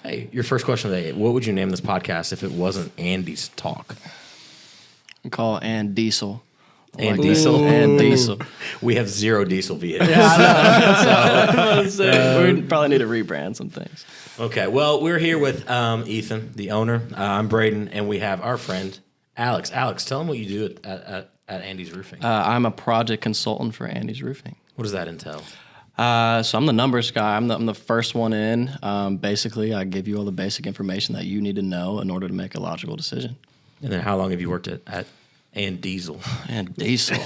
Hey, your first question of the day. What would you name this podcast if it wasn't Andy's talk? We call it and Diesel. And Diesel? And Diesel. We have 0 diesel vehicles. Yeah, I know. We probably need to rebrand some things. Okay, well, we're here with Ethan, the owner. I'm Braden, and we have our friend, Alex. Alex, tell him what you do at Andy's Roofing. I'm a project consultant for Andy's Roofing. What does that entail? So I'm the numbers guy. I'm the first one in. Basically, I give you all the basic information that you need to know in order to make a logical decision. And then how long have you worked at And Diesel? And Diesel.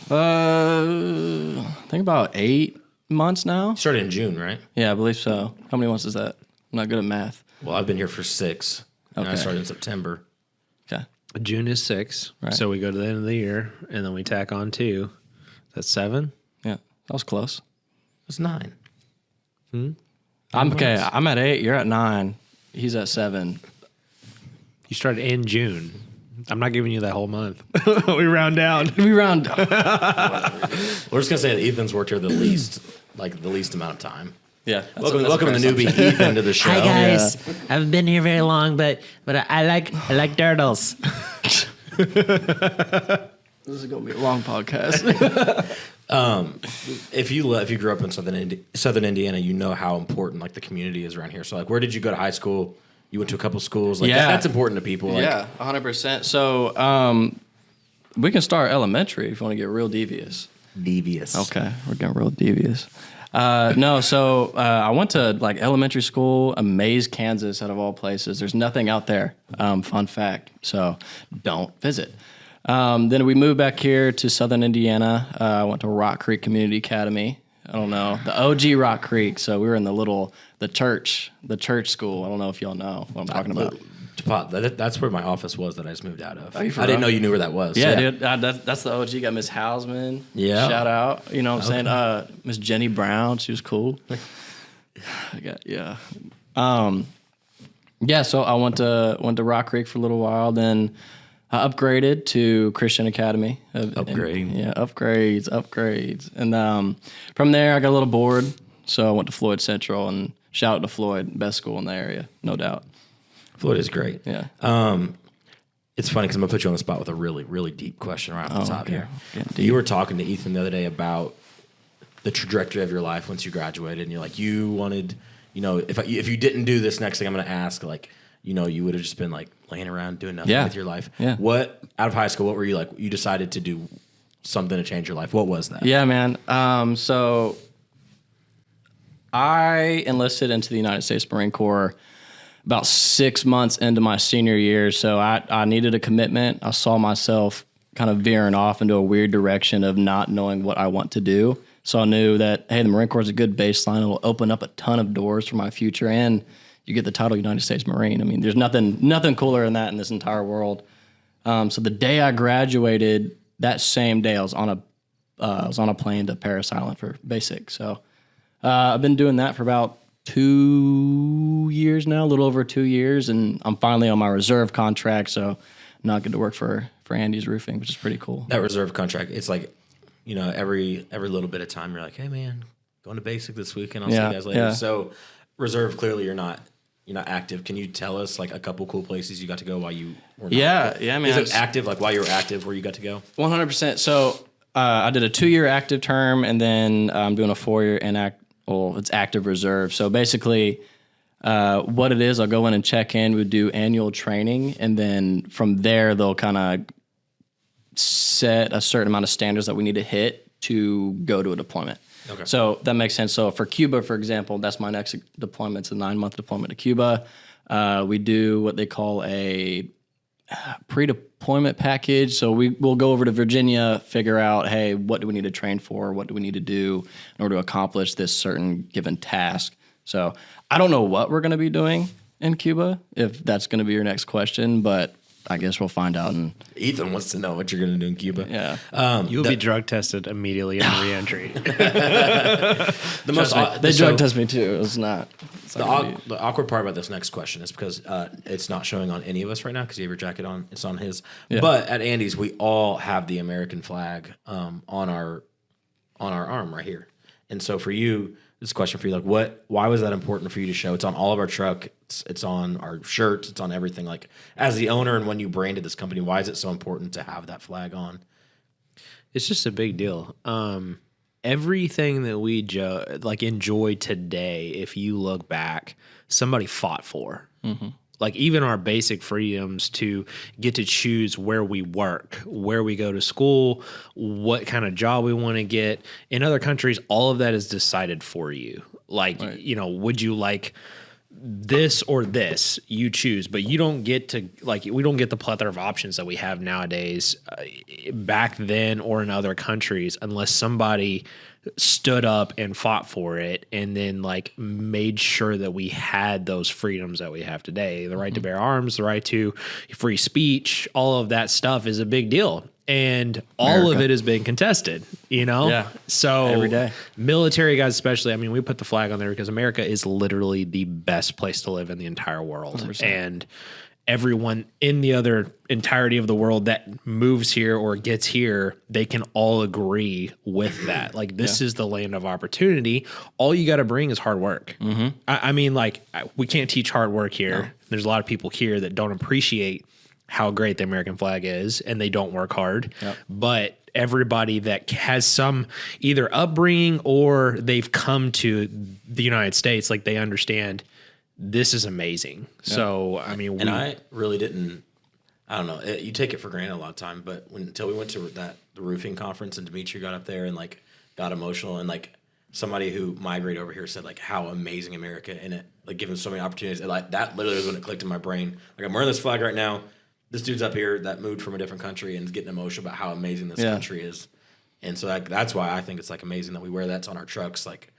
I think about 8 months now. You started in June, right? Yeah, I believe so. How many months is that? I'm not good at math. Well, I've been here for 6. And I started in September. Okay. June is 6, right. So we go to the end of the year, and then we tack on 2. That's 7. Yeah, that was close. It's 9. I'm at 8. You're at 9. He's at 7. You started in June. I'm not giving you that whole month. We round down. We round. We're just gonna say that Ethan's worked here the least amount of time. Yeah. Welcome the newbie Ethan to the show. Hi guys, I haven't been here very long, but I like turtles. This is gonna be a long podcast. If you grew up in Southern Indiana, you know how important like the community is around here. So like, where did you go to high school? You went to a couple schools. Like that's important to people. Like, yeah, 100%. So we can start elementary if you want to get real devious. Devious. Okay, we're getting real devious. So I went to like elementary school, Mays, Kansas, out of all places. There's nothing out there. Fun fact. So don't visit. Then we moved back here to Southern Indiana. I went to Rock Creek Community Academy. I don't know, the OG Rock Creek. So we were in the church school. I don't know if y'all know what I'm talking about. That's where my office was that I just moved out of. I didn't know you knew where that was. Yeah, dude. That's the OG. Got Miss Hausman. Yeah. Shout out. You know what I'm saying? Miss Jenny Brown. She was cool. So I went to Rock Creek for a little while. Then I upgraded to Christian Academy. Upgrades. And from there, I got a little bored. So I went to Floyd Central, and shout out to Floyd, best school in the area, no doubt. Floyd is great. Yeah. It's funny because I'm going to put you on the spot with a really, really deep question right off the top here. Indeed. You were talking to Ethan the other day about the trajectory of your life once you graduated, and you're like, you wanted, if you didn't do this next thing I'm going to ask, like, you would have just been like laying around doing nothing with your life. Yeah. What, out of high school, what were you like? You decided to do something to change your life. What was that? Yeah, man. So I enlisted into the United States Marine Corps about 6 months into my senior year. So I needed a commitment. I saw myself kind of veering off into a weird direction of not knowing what I want to do. So I knew that, hey, the Marine Corps is a good baseline. It will open up a ton of doors for my future, and you get the title United States Marine. I mean, there's nothing cooler than that in this entire world. So the day I graduated, that same day I was on a plane to Paris Island for basic. So I've been doing that for about 2 years now, a little over 2 years, and I'm finally on my reserve contract, so now I get to work for Andy's Roofing, which is pretty cool. That reserve contract, it's like, every little bit of time you're like, hey man, going to basic this weekend, I'll see you guys later. Yeah. So reserve, clearly you're not active. Can you tell us like a couple cool places you got to go while you were not? Yeah, man. Is it active, like while you were active, where you got to go? 100%. So I did a 2-year active term, and then I'm doing a 4-year it's active reserve. So basically, what it is, I'll go in and check in. We do annual training, and then from there, they'll kind of set a certain amount of standards that we need to hit to go to a deployment. Okay. So that makes sense. So for Cuba, for example, that's my next deployment. It's a 9-month deployment to Cuba. We do what they call a pre-deployment package. So we'll go over to Virginia, figure out, hey, what do we need to train for? What do we need to do in order to accomplish this certain given task? So I don't know what we're going to be doing in Cuba, if that's going to be your next question, but I guess we'll find out. And Ethan wants to know what you're going to do in Cuba. Yeah. You'll be drug tested immediately on reentry. They drug test me too. The awkward part about this next question is because it's not showing on any of us right now because you have your jacket on. It's on his. Yeah. But at Andy's, we all have the American flag on our arm right here. And so for you, this question for you. Like, why was that important for you to show? It's on all of our truck. It's on our shirts. It's on everything. Like, as the owner and when you branded this company, why is it so important to have that flag on? It's just a big deal. Everything that we enjoy today, if you look back, somebody fought for. Mm-hmm. Like even our basic freedoms to get to choose where we work, where we go to school, what kind of job we want to get. In other countries, all of that is decided for you. Like, would you like this or this? You choose, but you don't get to, like, we don't get the plethora of options that we have nowadays back then or in other countries unless somebody stood up and fought for it and then like made sure that we had those freedoms that we have today. The right to bear arms, the right to free speech, all of that stuff is a big deal. And all of it has been contested, Yeah. So every day. Military guys especially, I mean, we put the flag on there because America is literally the best place to live in the entire world. 100%. And everyone in the other entirety of the world that moves here or gets here, they can all agree with that. Like, this is the land of opportunity. All you got to bring is hard work. Mm-hmm. I mean, like, we can't teach hard work here. No. There's a lot of people here that don't appreciate how great the American flag is, and they don't work hard. Yep. But everybody that has some either upbringing or they've come to the United States, like, they understand this is amazing. Yeah. So, I mean, I really didn't, I don't know, you take it for granted a lot of time, but until we went to the roofing conference and Dimitri got up there and like got emotional, and like somebody who migrated over here said like how amazing America, and it like given so many opportunities. And, like, that literally was when it clicked in my brain. Like, I'm wearing this flag right now. This dude's up here that moved from a different country and is getting emotional about how amazing this country is. And so that's why I think it's like amazing that we wear that on our trucks. Like,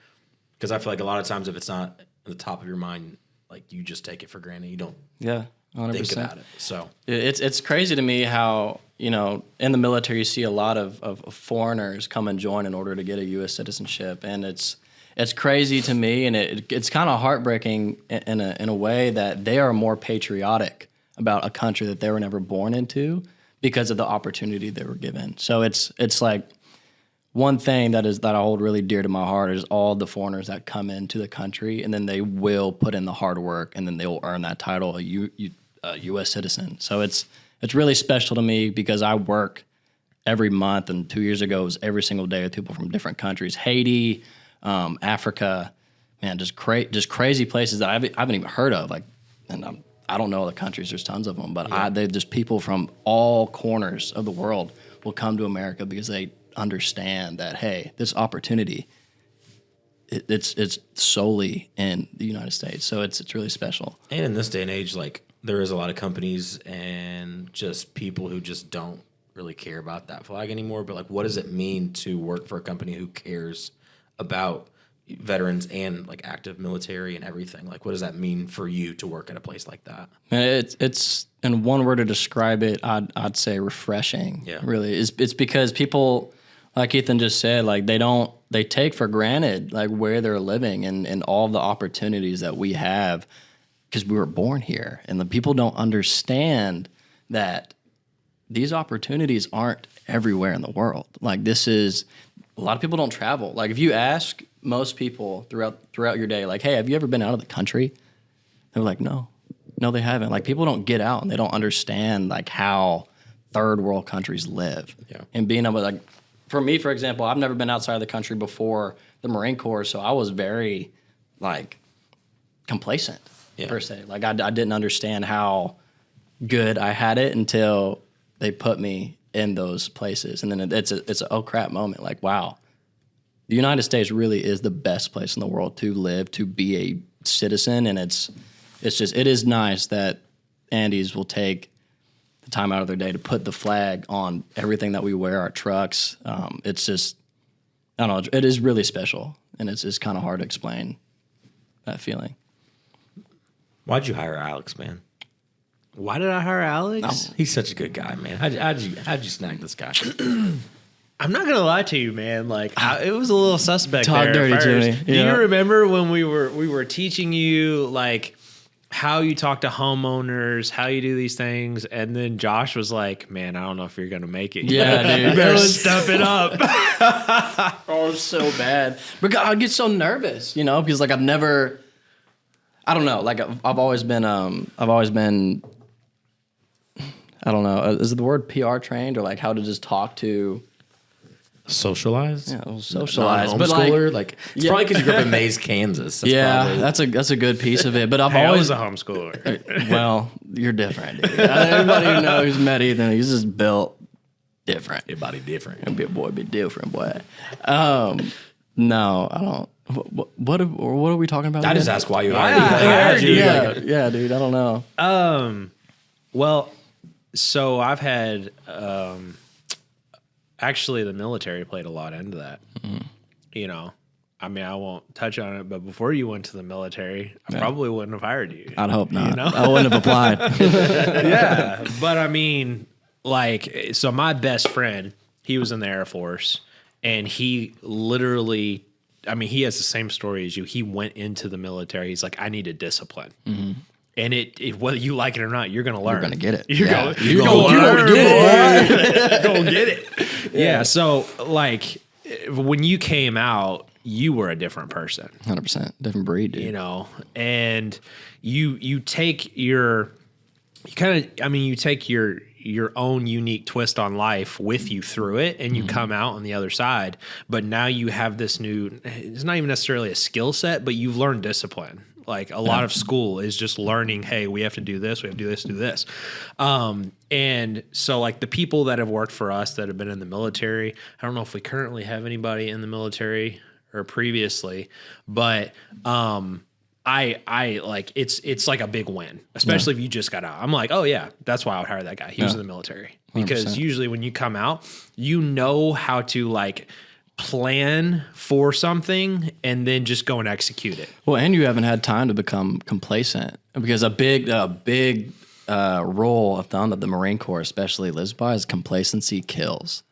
because I feel like a lot of times if it's not at the top of your mind, like, you just take it for granted. You don't 100%. think about it. So it's crazy to me how, in the military you see a lot of foreigners come and join in order to get a U.S. citizenship. And it's crazy to me, and it's kind of heartbreaking in a way that they are more patriotic about a country that they were never born into because of the opportunity they were given. So it's like one thing that I hold really dear to my heart is all the foreigners that come into the country, and then they will put in the hard work, and then they will earn that title, a U.S. citizen. So it's really special to me because I work every month, and 2 years ago it was every single day with people from different countries, Haiti, Africa, man, just crazy places that I haven't even heard of. Like, and I don't know the countries, there's tons of them, but they just people from all corners of the world will come to America because they understand that, hey, this opportunity, it's solely in the United States. So it's really special. And in this day and age, like, there is a lot of companies and just people who just don't really care about that flag anymore. But like, what does it mean to work for a company who cares about veterans and like active military and everything? Like, what does that mean for you to work at a place like that? It's in one word to describe it, I'd say refreshing. Yeah, really, it's because people, like Ethan just said, like they take for granted like where they're living and all the opportunities that we have because we were born here, and the people don't understand that these opportunities aren't everywhere in the world. Like, this is, a lot of people don't travel. Like, if you ask most people throughout your day, like, hey, have you ever been out of the country? They're like, no, they haven't. Like, people don't get out and they don't understand like how third world countries live. Yeah. And being able to, like, for me, for example, I've never been outside of the country before the Marine Corps, so I was very like complacent per se. Like, I didn't understand how good I had it until they put me in those places, and then it's a oh crap moment. Like, wow, the United States really is the best place in the world to live, to be a citizen, and it is nice that Andes will take the time out of their day to put the flag on everything that we wear, our trucks. It's just, I don't know, it is really special, and it's kind of hard to explain that feeling. Why'd you hire Alex, man? Why did I hire Alex? He's such a good guy, man. How'd you snag this guy? I'm not gonna lie to you, man. Like, it was a little suspect. Talk there dirty at first. to me. Do you remember when we were teaching you like how you talk to homeowners, how you do these things. And then Josh was like, man, I don't know if you're going to make it. Yeah, dude. You better step it up. Oh, so bad. But I get so nervous, because like I don't know, like I've always been, I don't know, is it the word PR trained or like how to just talk to Socialized? Yeah, socialized. But homeschooler? Like it's probably because you grew up in Mays, Kansas. That's that's a good piece of it. But I've I always was a homeschooler. well, you're different, dude. Everybody who knows who's met Ethan, he's just built different. Everybody different. Be different, boy. No, I don't. What are we talking about? I again? just asked why you Why hired I hired you. Yeah, dude. I don't know. Well, so I've had actually the military played a lot into that. I mean, I won't touch on it, but before you went to the military, I probably wouldn't have hired you. I'd hope not. I wouldn't have applied. Yeah, but I mean, like, so my best friend, he was in the Air Force, and he literally, I mean, he has the same story as you. He went into the military. He's like, I needed discipline. Mm-hmm. And it whether you like it or not, you're going to learn. You're going to get it. You're going to get it. Yeah. So, like, when you came out, you were a different person. 100%. Different breed, dude. And you take your own unique twist on life with you through it, and you come out on the other side. But now you have this new, it's not even necessarily a skill set, but you've learned discipline. Like a lot of school is just learning, hey, we have to do this, we have to do this. And so like the people that have worked for us that have been in the military, I don't know if we currently have anybody in the military or previously, but I like it's like a big win, especially if you just got out. I'm like, oh yeah, that's why I would hire that guy. He was in the military. Because 100%. usually when you come out, you know how to like plan for something and then just go and execute it. Well, and you haven't had time to become complacent, because a big rule of thumb that the Marine Corps especially lives by is complacency kills.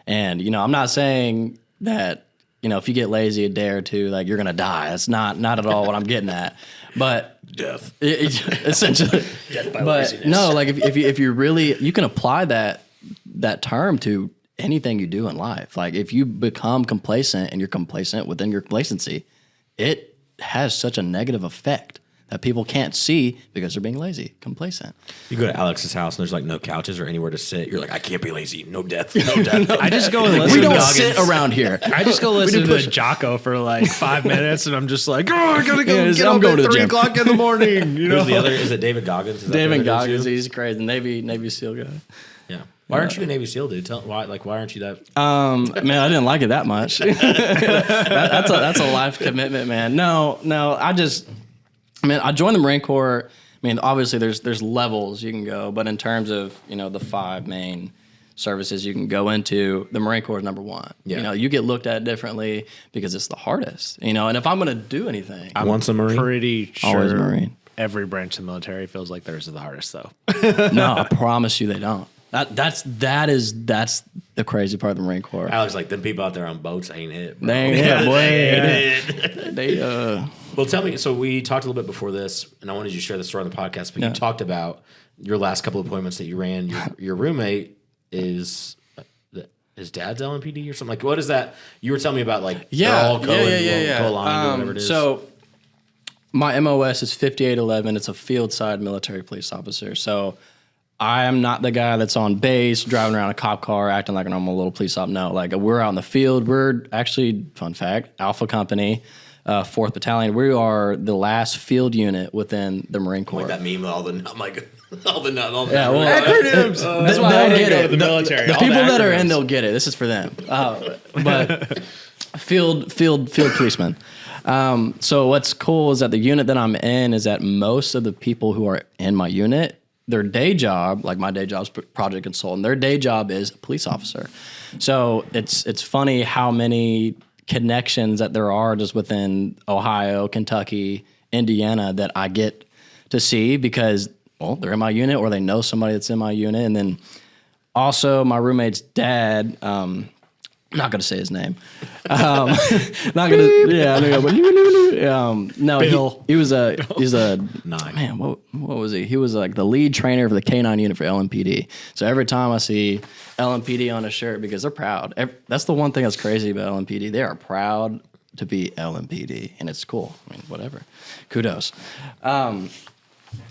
And I'm not saying that if you get lazy a day or two, like you're gonna die. That's not at all what I'm getting at. But Death. Essentially. Death by but laziness. no, like if you really, you can apply that term to anything you do in life. Like if you become complacent and you're complacent within your complacency, it has such a negative effect that people can't see because they're being lazy, complacent. You go to Alex's house and there's like no couches or anywhere to sit. You're like, I can't be lazy. No death. No death. I just go and listen We don't to sit around here. I just go listen to Jocko for like 5 minutes, and I'm just like, oh, I gotta go get I'm up going at to the 3 gym. o'clock in the morning. Who's the other? Is it David Goggins? Is that David the other Goggins, dude? he's crazy. Navy SEAL guy. Yeah. Why aren't you a Navy SEAL, dude? Why aren't you that? Man, I didn't like it that much. That's a life commitment, man. No, I joined the Marine Corps. I mean, obviously there's levels you can go, but in terms of, the 5 main services you can go into, the Marine Corps is number one. Yeah. You get looked at differently because it's the hardest, and if I'm going to do anything, I'm once a Marine. Pretty sure always a Marine. every branch of the military feels like theirs is the hardest, though. No, I promise you they don't. That's the crazy part of the Marine Corps. Alex, like them people out there on boats ain't it, bro. They ain't it, boy. They Well, tell me. So we talked a little bit before this, and I wanted you to share the story on the podcast. But Yeah. you talked about your last couple of appointments that you ran. Your roommate is dad's LMPD or something. Like, what is that? You were telling me about like they're all co-aligned or whatever it is. So my MOS is 5811. It's a field side military police officer. So I am not the guy that's on base driving around a cop car acting like a normal little police op. No, like we're out in the field. We're actually, fun fact, Alpha Company, 4th Battalion. We are the last field unit within the Marine Corps. like that meme with all the I'm like all the Yeah, well, Acronyms. that's why I get Go to it. the military. The All people the that are acronyms. in, they'll get it. This is for them. But field policeman. So what's cool is that the unit that I'm in is that most of the people who are in my unit, their day job, like my day job's project consultant, their day job is police officer. So it's funny how many connections that there are just within Ohio, Kentucky, Indiana that I get to see because, well, they're in my unit or they know somebody that's in my unit. And then also my roommate's dad, I'm not gonna say his name. Not gonna. Yeah. No. Bill. He's a Nine. man. What was he? He was like the lead trainer for the K9 unit for LMPD. So every time I see LMPD on a shirt, because they're proud. That's the one thing that's crazy about LMPD. They are proud to be LMPD, and it's cool. I mean, whatever. Kudos.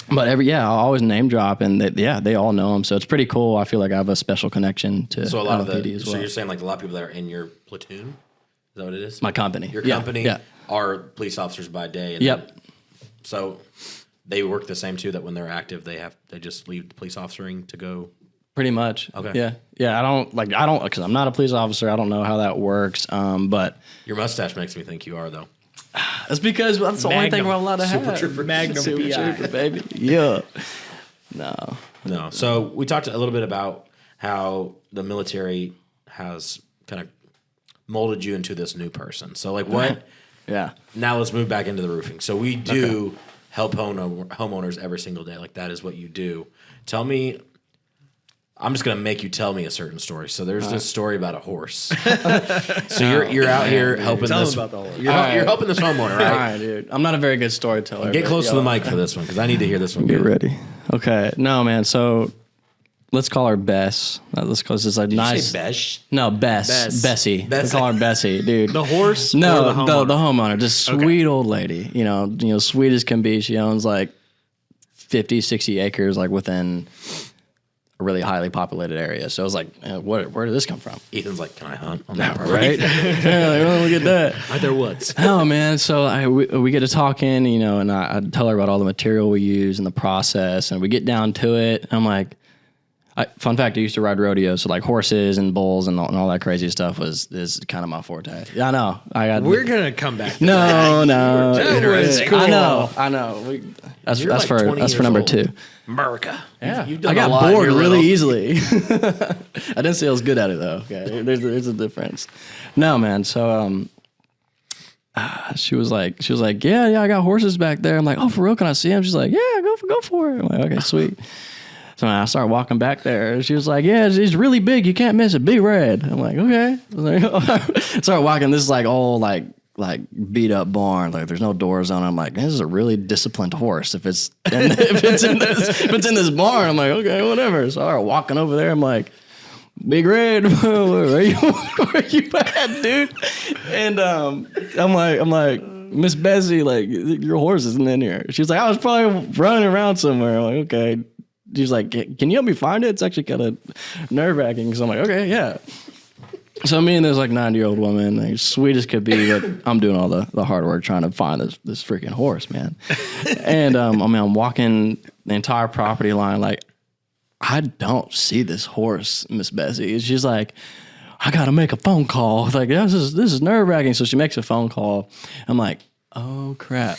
But I'll always name drop, and they all know him. So it's pretty cool. I feel like I have a special connection to So a lot LMPD as well. So you're saying like a lot of people that are in your platoon? Is that what it is? My company. Your company are police officers by day. And Yep. So they work the same too. That when they're active, they just leave the police officering to go. Pretty much. Okay. Yeah. I don't because I'm not a police officer. I don't know how that works. But Your mustache makes me think you are though. it's because that's the only thing we're allowed to have. Trooper. Magnum Super PI. Trooper, baby. Yeah. No. So we talked a little bit about how the military has kind of molded you into this new person. So like what? Yeah. Now let's move back into the roofing. So we do help homeowners every single day. Like that is what you do. Tell me. I'm just gonna make you tell me a certain story. So there's this story about a horse. So you're out here helping Tell this. him about the horse. You're helping this homeowner, All right? right, dude. I'm not a very good storyteller. Get but, close to the mic for this one because I need to hear this one. Get Good. ready. Okay. No, man. So let's call her Bess. Let's call this a nice. Say Besh? No, Bess. Bess. Bessie. Bessie. We call her Bessie, dude. The horse? No, or the homeowner. Just sweet old lady. You know, sweet as can be. She owns like 50, 60 acres, like within a really highly populated area. So I was like, where did this come from? Ethan's like, can I hunt on that part? Right? Yeah, like, oh, look at that. Are there woods? Oh man, so we get to talking, and I tell her about all the material we use and the process, and we get down to it. I'm like, fun fact, I used to ride rodeo, so like horses and bulls and all that crazy stuff is kind of my forte. I know. We're gonna come back. No. That was cool. I know. That's like for 20 years number old. 2. America. Yeah, You've done I got a lot in bored your really little- easily. I didn't say I was good at it though. Okay, there's a difference. No, man. So she was like, yeah, I got horses back there. I'm like, oh, for real? Can I see them? She's like, yeah, go for it. I'm like, okay, sweet. So I started walking back there. She was like, yeah, it's really big. You can't miss it. Big red. I'm like, okay. I was like, started walking. This is like all like beat up barn. Like there's no doors on it. I'm like, this is a really disciplined horse. If it's in this barn, I'm like, okay, whatever. So I started walking over there. I'm like, Big Red, where are you at, dude? And I'm like, Miss Bessie, like your horse isn't in here. She's like, I was probably running around somewhere. I'm like, okay. She's like, can you help me find it? It's actually kind of nerve-wracking. So I'm like, okay, yeah. So me and this like 90-year-old woman, like, sweet as could be, but I'm doing all the hard work trying to find this freaking horse, man. And I'm walking the entire property line, like I don't see this horse, Miss Bessie. And she's like, I gotta make a phone call. Like this is nerve-wracking. So she makes a phone call. I'm like, oh crap!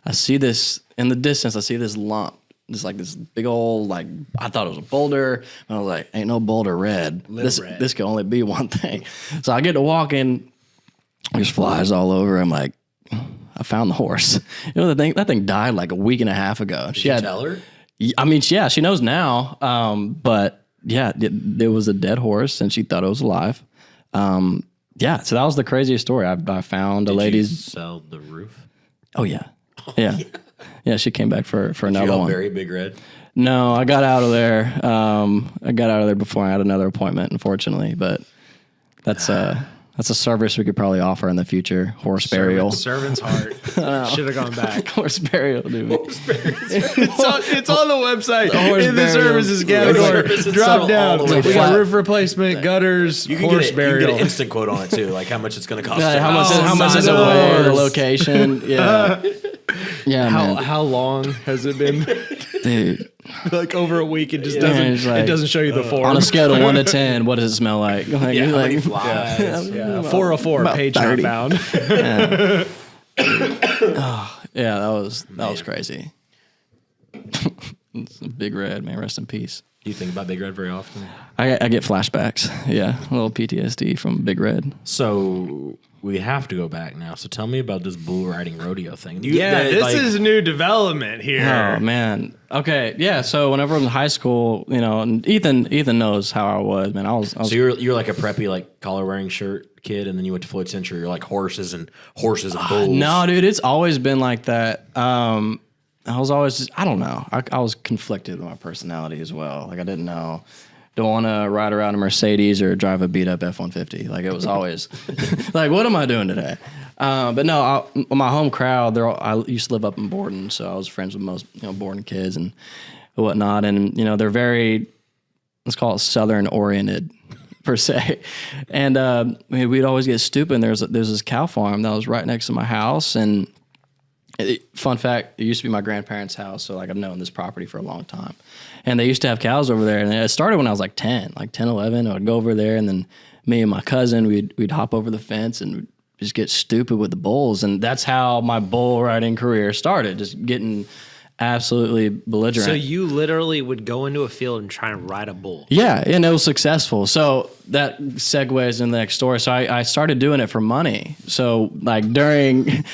I see this in the distance. I see this lump. Just like this big old, like, I thought it was a boulder. And I was like, ain't no boulder red. This can only be one thing. So I get to walking, there's flies all over. I'm like, I found the horse. That thing died like a week and a half ago. Did you tell her? I mean, yeah, she knows now. But yeah, it was a dead horse and she thought it was alive. Yeah, so that was the craziest story. I found a lady's. Did you sell the roof? Oh, yeah. Yeah. Yeah, she came back for another one. Very Big Red. No, I got out of there. I got out of there before I had another appointment, unfortunately. But that's a service we could probably offer in the future. Horse burial. Servant's heart. Should have gone back. Horse burial, dude. It's on the website. horse In the burial. services category. Services Drop all down. the way We got down. roof replacement, gutters, You can horse get burial. an instant quote on it too, like how much it's going to cost. Yeah, you. how much is it no. weigh, the location? Yeah. Yeah, man. How long has it been? Dude. Like over a week. It just Yeah, doesn't. it's like, it doesn't show you the form. On a scale of 1 to 10, what does it smell like? Like, Yeah, how like, many flies? Yeah, 404 About page 30. not found. Yeah, that was crazy. It's a Big Red, man. Rest in peace. Do you think about Big Red very often? I get flashbacks. Yeah, a little PTSD from Big Red. So we have to go back now. So tell me about this bull riding rodeo thing. This is new development here. Oh man. Okay. Yeah. So whenever I was in high school, and Ethan knows how I was, man. I was So you're like a preppy, like collar wearing shirt kid, and then you went to Floyd Century. You're like horses and bulls. No, dude, it's always been like that. I was always, I don't know. I was conflicted with my personality as well. Like I didn't know. Don't want to ride around a Mercedes or drive a beat up F-150. Like it was always like, what am I doing today? But no, my home crowd, I used to live up in Borden, so I was friends with most Borden kids and whatnot. And they're very, let's call it Southern oriented per se. And we'd always get stupid. And there's this cow farm that was right next to my house. And fun fact, it used to be my grandparents' house, so like I've known this property for a long time. And they used to have cows over there, and it started when I was like 10, 11. I would go over there, and then me and my cousin, we'd hop over the fence and just get stupid with the bulls. And that's how my bull riding career started, just getting absolutely belligerent. So you literally would go into a field and try and ride a bull. Yeah, and it was successful. So that segues into the next story. So I started doing it for money. So like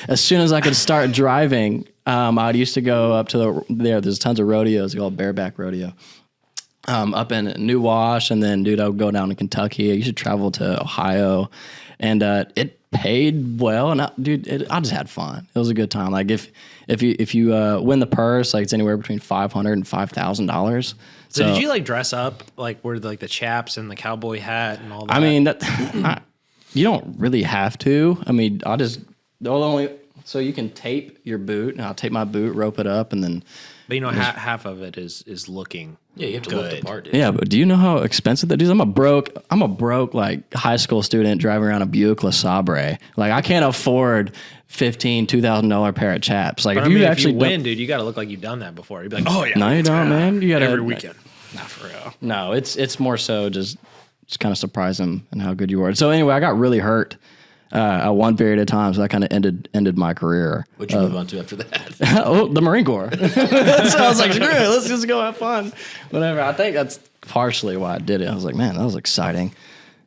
as soon as I could start driving, I used to go up to there's tons of rodeos called Bareback Rodeo. Up in New Wash, and then I would go down to Kentucky. I used to travel to Ohio, and it paid well, and I just had fun. It was a good time. Like if you win the purse, like it's anywhere between $500 and $5,000. So did you like dress up like wear like the chaps and the cowboy hat and all that? I mean you don't really have to. I mean so you can tape your boot, and I'll tape my boot, rope it up, and then. But half of it is looking. Yeah, you have to good. look the part, dude. Yeah, but do you know how expensive that is? I'm a broke like high school student driving around a Buick LeSabre. Like I can't afford $2,000 pair of chaps. Like But if you win, dude, you got to look like you've done that before. You'd be like, oh yeah. No, you don't, man. You got to every weekend. Not for real. No, it's more so just kind of surprise them and how good you are. So anyway, I got really hurt at one period of time, so that kind of ended my career. What'd you move on to after that? The Marine Corps. So I was like, screw it, let's just go have fun. Whatever. I think that's partially why I did it. I was like, man, that was exciting.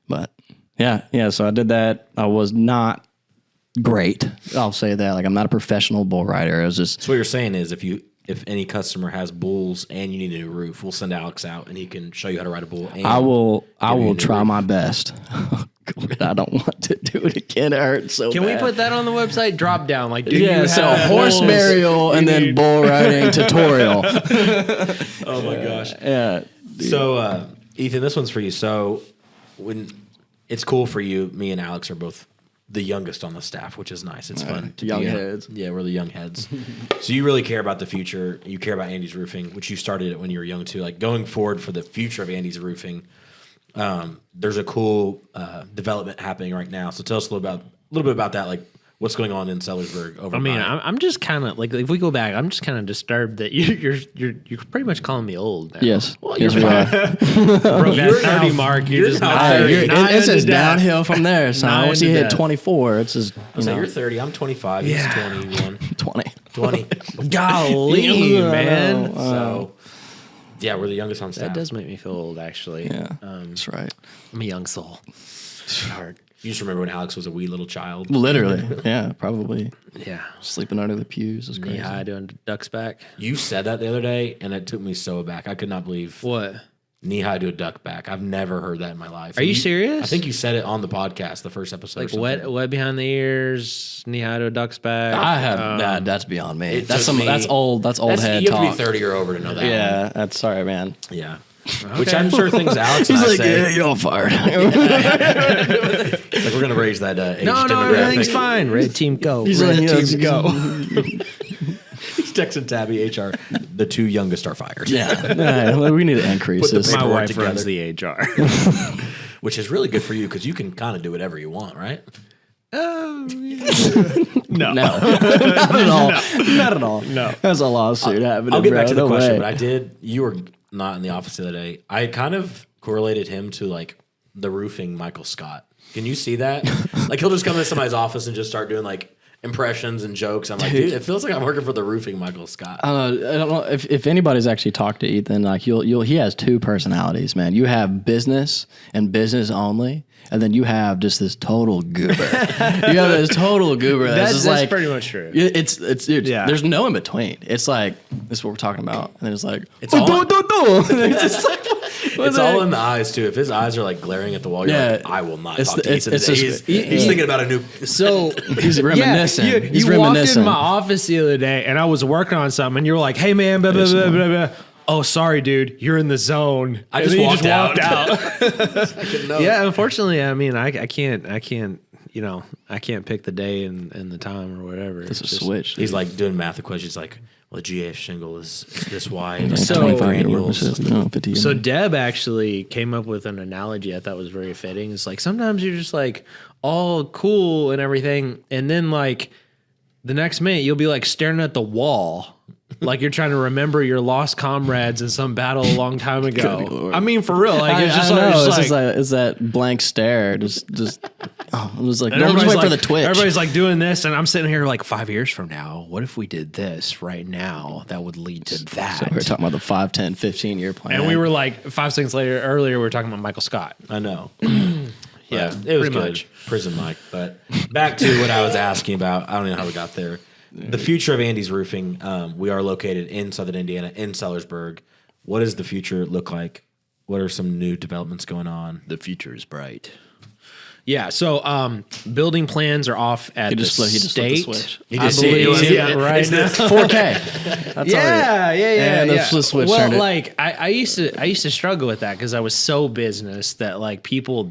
But yeah. So I did that. I was not great. I'll say that. Like I'm not a professional bull rider. It was just. So what you're saying is if any customer has bulls and you need a new roof, we'll send Alex out and he can show you how to ride a bull. And I will try my best. I don't want to do it again. It hurts so Can bad. we put that on the website? Drop down. Like, horse burial and then bull riding tutorial. Oh my gosh. Yeah. So, Ethan, this one's for you. So, when it's cool for you, me and Alex are both the youngest on the staff, which is nice. It's fun to young be heads. Yeah, we're the young heads. So you really care about the future. You care about Andy's Roofing, which you started it when you were young too. Like going forward for the future of Andy's Roofing, there's a cool development happening right now. So tell us a little bit about that. Like what's going on in Sellersburg over. I mean, I'm just kind of like if we go back, I'm just kind of disturbed that you're pretty much calling me old now. Yes. Well, yes, you're we are. Broke that 30 mark. You're just not 30. It's just downhill from there. So Not once you into hit that. 24, it's just So you're 30. I'm 25. Yeah. He's 21. 20. 20. Golly, man. So yeah, we're the youngest on staff. That does make me feel old, actually. Yeah, that's right. I'm a young soul. Hard. You just remember when Alex was a wee little child. Literally, yeah, probably Yeah. sleeping under the pews is Knee crazy. high doing duck's back. You said that the other day, and it took me so aback. I could not believe What? knee high to a duck back. I've never heard that in my life. Are you serious? I think you said it on the podcast, the first episode. Like or something. wet behind the ears, knee high to a duck's back. I have that's beyond me. it That's took me- that's old. That's old head You have talk. to be 30 or over to know that. Yeah, that's sorry, man. One. Yeah. Which I'm sure things Alex and He's I like, say. yeah, you're all fired. It's like we're gonna raise that age no, demographic. everything's fine. Red team go. He's Red like, team yeah, go. He's texting Tabby HR. The two youngest are fired. Yeah, we need to increase Put the this. My paperwork wife together. runs the HR. Which is really good for you because you can kind of do whatever you want, right? No. No, not at all. Not at all. No. That's a lawsuit happening. I'll get back bro. to the No question, way. but you were not in the office the other day. I kind of correlated him to like the roofing Michael Scott. Can you see that? Like he'll just come into somebody's office and just start doing like impressions and jokes. I'm like, dude, it feels like I'm working for the roofing Michael Scott. I don't know if anybody's actually talked to Ethan. Like he has two personalities, man. You have business and business only, and then you have just this total goober. You have this total goober. That's like pretty much true. It's there's no in between. It's like this is what we're talking about, and then it's like It's all- It's like, It's all in the eyes too. If his eyes are like glaring at the wall, you're like, I will not talk to Ethan today. He's thinking about a new. So he's reminiscing. You walked into my office the other day, and I was working on something, and you were like, "Hey, man, blah, blah, blah, blah, blah. Oh, sorry, dude, you're in the zone." I just walked out. Yeah, unfortunately, I mean, I can't. You know, I can't pick the day and the time or whatever. It's a switch. He's like doing math equations. He's like, well, the GAF shingle is this wide. So- 25 granules. No, 50 So Deb actually came up with an analogy I thought was very fitting. It's like sometimes you're just like all cool and everything, and then like the next minute you'll be like staring at the wall. Like you're trying to remember your lost comrades in some battle a long time ago. I mean, for real. Like it's just it's that blank stare. Just I was like, and no, I'm just everybody's waiting for like- the twitch. Everybody's like doing this, and I'm sitting here like 5 years from now. What if we did this right now? That would lead to that. So we were talking about the 5, 10, 15 year plan. and we were like 5 seconds earlier, we were talking about Michael Scott. I know. Yeah, it was pretty good. much. Prison Mike. But back to what I was asking about. I don't know how we got there. The future of Andy's Roofing. We are located in Southern Indiana, in Sellersburg. What does the future look like? What are some new developments going on? The future is bright. Yeah, so building plans are off at he the just flipped state. the switch. He I just believe, see it. yeah, right now. 4K. That's Yeah. And the switch Well, turned it. like I used to struggle with that because I was so business that like people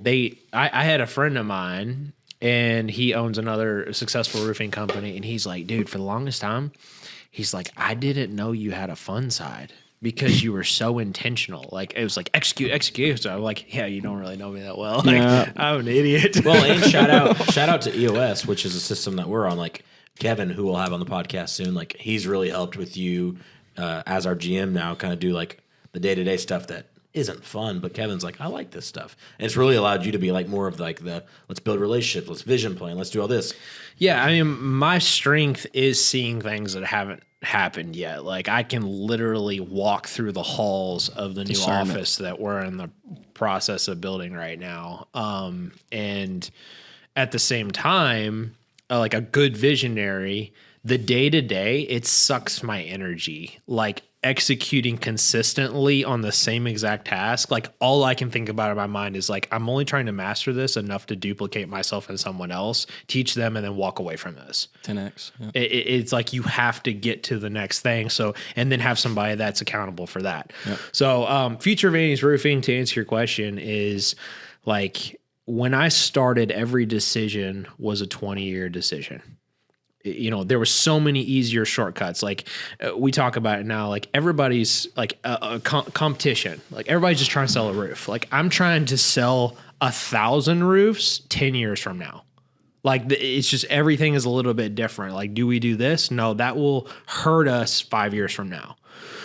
I had a friend of mine and he owns another successful roofing company, and he's like, dude, for the longest time, he's like, I didn't know you had a fun side because you were so intentional. Like it was like execute. So I'm like, yeah, you don't really know me that well. Like, Yeah. I'm an idiot. Well, and shout out to EOS, which is a system that we're on. Like Kevin, who we'll have on the podcast soon. Like he's really helped with you as our GM now, kind of do like the day-to-day stuff that isn't fun, but Kevin's like, I like this stuff. And it's really allowed you to be like more of like the let's build relationships, let's vision plan, let's do all this. Yeah, I mean, my strength is seeing things that haven't happened yet. Like I can literally walk through the halls of the new office that we're in the process of building right now. And at the same time, like a good visionary, the day-to-day, it sucks my energy. Like executing consistently on the same exact task, like all I can think about in my mind is like, I'm only trying to master this enough to duplicate myself and someone else, teach them, and then walk away from this. 10x. Yeah. It's like you have to get to the next thing. So, and then have somebody that's accountable for that. Yep. So, future of Andy's Roofing, to answer your question, is like when I started, every decision was a 20-year decision. You know, there were so many easier shortcuts. Like we talk about it now, like everybody's like a competition. Like everybody's just trying to sell a roof. Like I'm trying to sell 1,000 roofs 10 years from now. Like it's just everything is a little bit different. Like, do we do this? No, that will hurt us 5 years from now.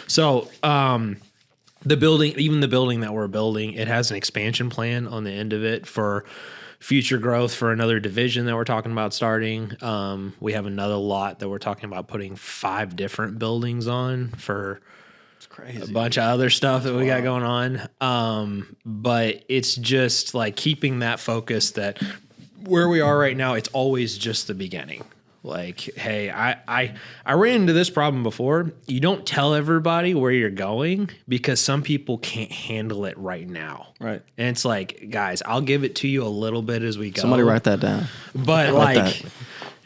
So, the building that we're building, it has an expansion plan on the end of it for future growth for another division that we're talking about starting. We have another lot that we're talking about putting 5 different buildings on for a bunch of other stuff that we got going on. But it's just like keeping that focus that where we are right now, it's always just the beginning. Like, hey, I ran into this problem before. You don't tell everybody where you're going because some people can't handle it right now. Right. And it's like, guys, I'll give it to you a little bit as we go. Somebody write that down. But Write like, that.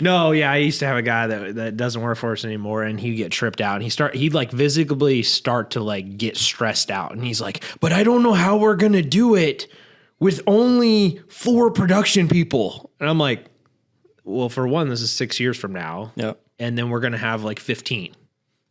no, yeah, I used to have a guy that doesn't work for us anymore, and he'd get tripped out, and he'd like visibly start to like get stressed out, and he's like, but I don't know how we're gonna do it with only 4 production people. And I'm like, well, for one, this is 6 years from now. Yep. And then we're going to have like 15.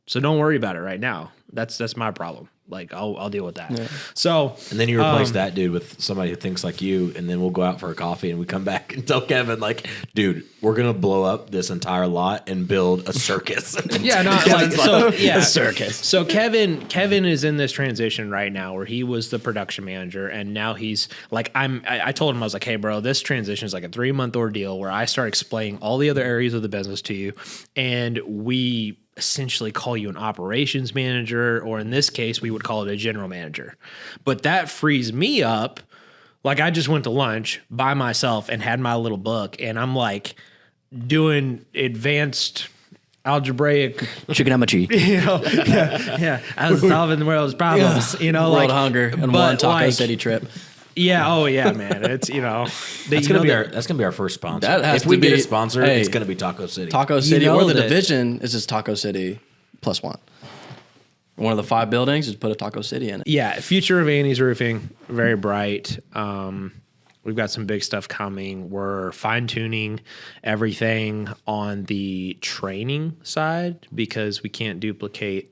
So don't worry about it right now. That's my problem. Like I'll deal with that. Yeah. So and then you replace that dude with somebody who thinks like you, and then we'll go out for a coffee and we come back and tell Kevin like, dude, we're gonna blow up this entire lot and build a circus. A circus. So Kevin is in this transition right now where he was the production manager, and now he's like, I told him, I was like, hey bro, this transition is like a 3-month ordeal where I start explaining all the other areas of the business to you, and we essentially call you an operations manager, or in this case, we would call it a general manager. But that frees me up. Like I just went to lunch by myself and had my little book, and I'm like doing advanced algebraic trigonometry. I was solving the world's problems. World hunger and one Taco City trip. Yeah. Oh yeah, man. It's that's gonna be our first sponsor. If we get a sponsor, it's gonna be Taco City. Taco City, or the division is just Taco City +1. One of the 5 buildings, just put a Taco City in it. Yeah. Future of Annie's Roofing, very bright. We've got some big stuff coming. We're fine tuning everything on the training side because we can't duplicate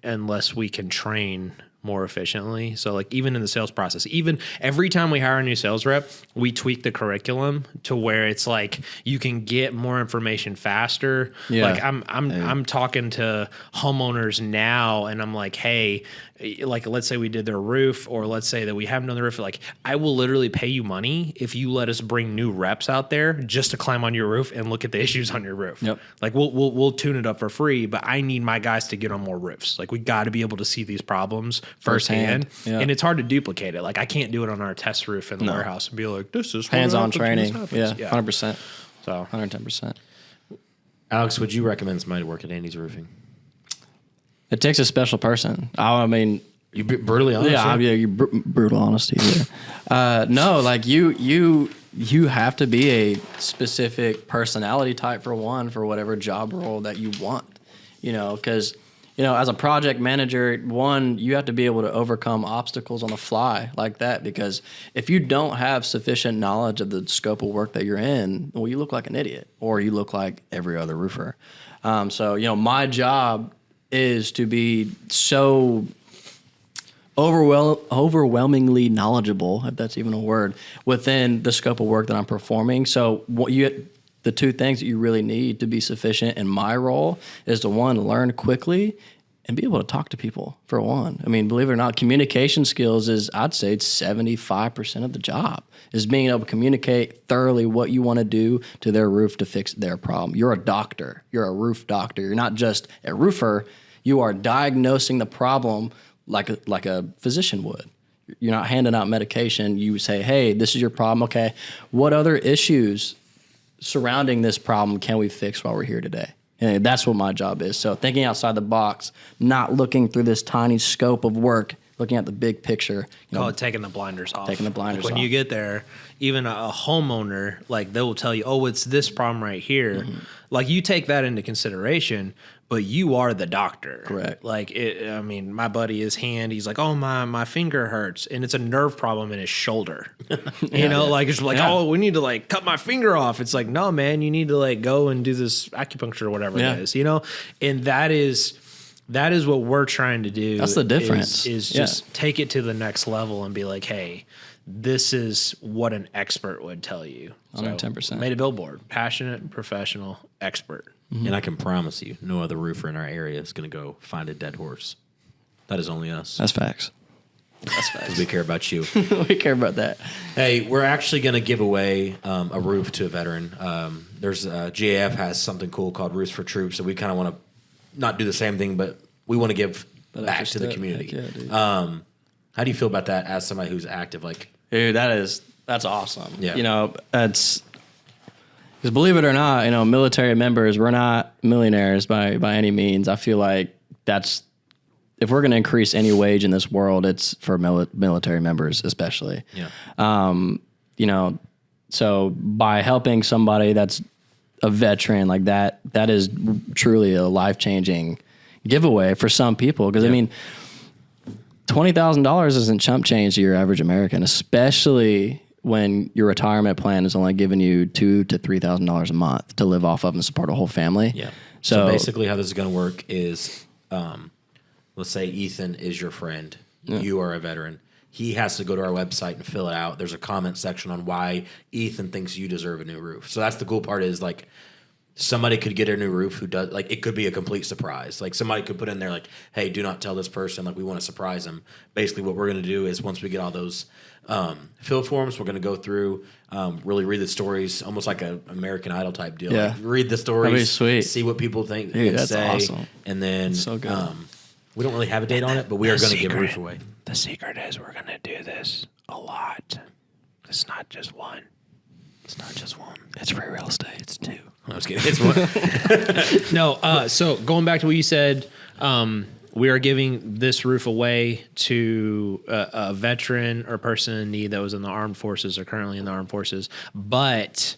unless we can train more efficiently. So like even in the sales process, even every time we hire a new sales rep, we tweak the curriculum to where it's like you can get more information faster. Yeah. Like I'm talking to homeowners now and I'm like, hey, like let's say we did their roof, or let's say that we haven't done the roof. Like I will literally pay you money if you let us bring new reps out there just to climb on your roof and look at the issues on your roof. Yep. Like we'll tune it up for free, but I need my guys to get on more roofs. Like we got to be able to see these problems firsthand. Yeah. And it's hard to duplicate it. Like I can't do it on our test roof in the warehouse and be like, this is hands-on training. Yeah, 100%. So 110%. Alex, would you recommend somebody to work at Andy's Roofing? It takes a special person. I mean, you brutally honest. Yeah, you brutal honesty there. No, like you have to be a specific personality type for whatever job role that you want. Because as a project manager, you have to be able to overcome obstacles on the fly like that. Because if you don't have sufficient knowledge of the scope of work that you're in, well, you look like an idiot, or you look like every other roofer. So my job is to be so overwhelmingly knowledgeable, if that's even a word, within the scope of work that I'm performing. So the 2 things that you really need to be sufficient in my role is to, 1, learn quickly and be able to talk to people, for 1. I mean, believe it or not, communication skills is, I'd say it's 75% of the job, is being able to communicate thoroughly what you want to do to their roof to fix their problem. You're a doctor. You're a roof doctor. You're not just a roofer. You are diagnosing the problem like a physician would. You're not handing out medication. You say, hey, this is your problem. Okay, what other issues surrounding this problem can we fix while we're here today? And that's what my job is. So thinking outside the box, not looking through this tiny scope of work, looking at the big picture. Call it taking the blinders off. Taking the blinders off. When you get there, even a homeowner, like they will tell you, oh, it's this problem right here. Mm-hmm. Like you take that into consideration, but you are the doctor. Correct. Like, my buddy, his hand, he's like, oh, my finger hurts. And it's a nerve problem in his shoulder. It's like, oh, we need to like cut my finger off. It's like, no, man, you need to like go and do this acupuncture or whatever it is, And that is what we're trying to do. That's the difference. Is just take it to the next level and be like, hey, this is what an expert would tell you. 110%. Made a billboard. Passionate, professional, expert. Mm-hmm. And I can promise you, no other roofer in our area is going to go find a dead horse. That is only us. That's facts. Because we care about you. We care about that. Hey, we're actually going to give away a roof to a veteran. There's GAF has something cool called Roofs for Troops, so we kind of want to not do the same thing, but we want to give back to the community. How do you feel about that as somebody who's active? Like, dude, that's awesome. Yeah. It's because believe it or not, military members, we're not millionaires by any means. I feel like if we're going to increase any wage in this world, it's for military members especially. Yeah. So by helping somebody that's a veteran like that is truly a life-changing giveaway for some people. Because $20,000 isn't chump change to your average American, especially when your retirement plan is only giving you $2,000 to $3,000 a month to live off of and support a whole family. Yeah. So basically how this is going to work is, let's say Ethan is your friend. You are a veteran. He has to go to our website and fill it out. There's a comment section on why Ethan thinks you deserve a new roof. So that's the cool part is like somebody could get a new roof who does, like, it could be a complete surprise. Like somebody could put in there like, hey, do not tell this person. Like we want to surprise them. Basically what we're going to do is once we get all those fill forms, we're going to go through, really read the stories, almost like an American Idol type deal. Yeah. Like read the stories, That'd be sweet. See what people think Dude, and that's say. awesome. And then So good. we don't really have a date on it, but we are going to give a roof away. The secret is we're gonna do this a lot. It's not just one. It's not just one. It's free real estate. It's two. I was kidding. It's one. No. So going back to what you said, we are giving this roof away to a veteran or person in need that was in the armed forces or currently in the armed forces, but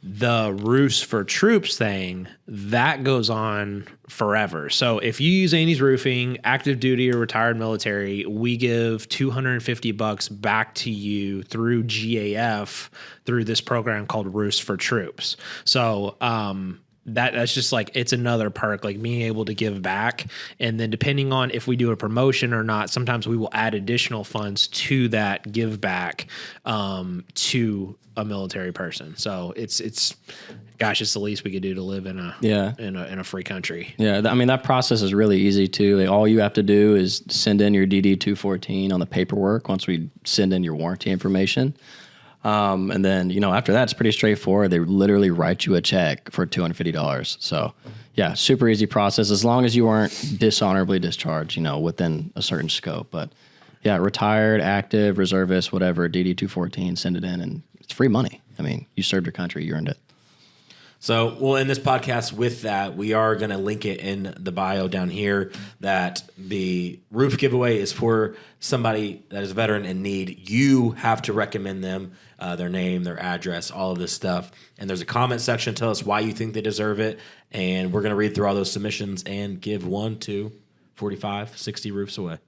the roofs for troops thing, that goes on forever. So if you use Andy's Roofing, active duty or retired military, we give $250 back to you through GAF through this program called Roofs for Troops. So that's just like, it's another perk, like being able to give back. And then depending on if we do a promotion or not, sometimes we will add additional funds to that give back to a military person. So it's gosh, it's the least we could do to live in a free country. Yeah, I mean, that process is really easy too. Like, all you have to do is send in your DD-214 on the paperwork once we send in your warranty information. And then, after that, it's pretty straightforward. They literally write you a check for $250. So, yeah, super easy process as long as you aren't dishonorably discharged, within a certain scope. But, yeah, retired, active, reservist, whatever, DD-214, send it in, and it's free money. I mean, you served your country, you earned it. So we'll end this podcast with that. We are going to link it in the bio down here that the roof giveaway is for somebody that is a veteran in need. You have to recommend them, their name, their address, all of this stuff. And there's a comment section. Tell us why you think they deserve it. And we're going to read through all those submissions and give 1 to 45, 60 roofs away.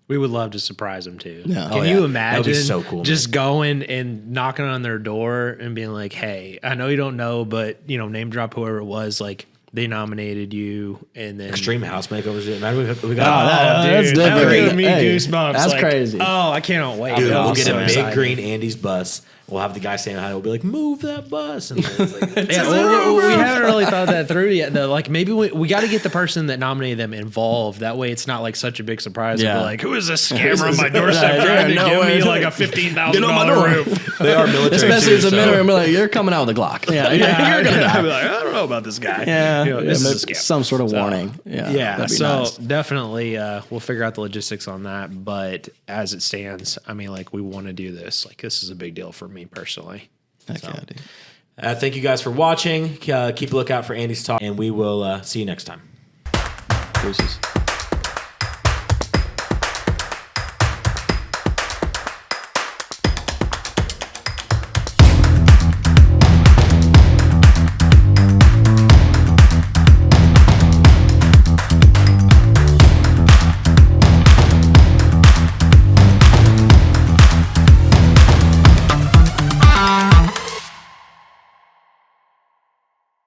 We would love to surprise them too. Yeah. Can you imagine That'd be so cool, just going and knocking on their door and being like, hey, I know you don't know, but name drop whoever it was, like they nominated you, and then Extreme house makeovers. Imagine we got that's that would different. give me Hey, goosebumps. that's like, crazy. Oh, I cannot wait. Dude, we'll I'm get so a big excited. green Andy's bus. We'll have the guy saying hi. We'll be like, move that bus. And then it's like, Yeah, we haven't really thought that through yet. Though, like maybe we got to get the person that nominated them involved. That way, it's not like such a big surprise. Yeah. Yeah. Like, who is this scammer on my doorstep trying to give me like a $15,000 roof? they are military. Especially as a too, so- minimum, like, you're coming out with a Glock. Yeah, You're gonna die. I'd be like, I don't know about this guy. Yeah, This yeah, is a scam. some sort of warning. Yeah, Yeah, that'd be so nice. definitely we'll figure out the logistics on that. But as it stands, I mean, like we want to do this. Like this is a big deal for me personally. Heck yeah, dude. Thank you guys for watching. Keep a lookout for Andy's talk, and we will see you next time. Deuces.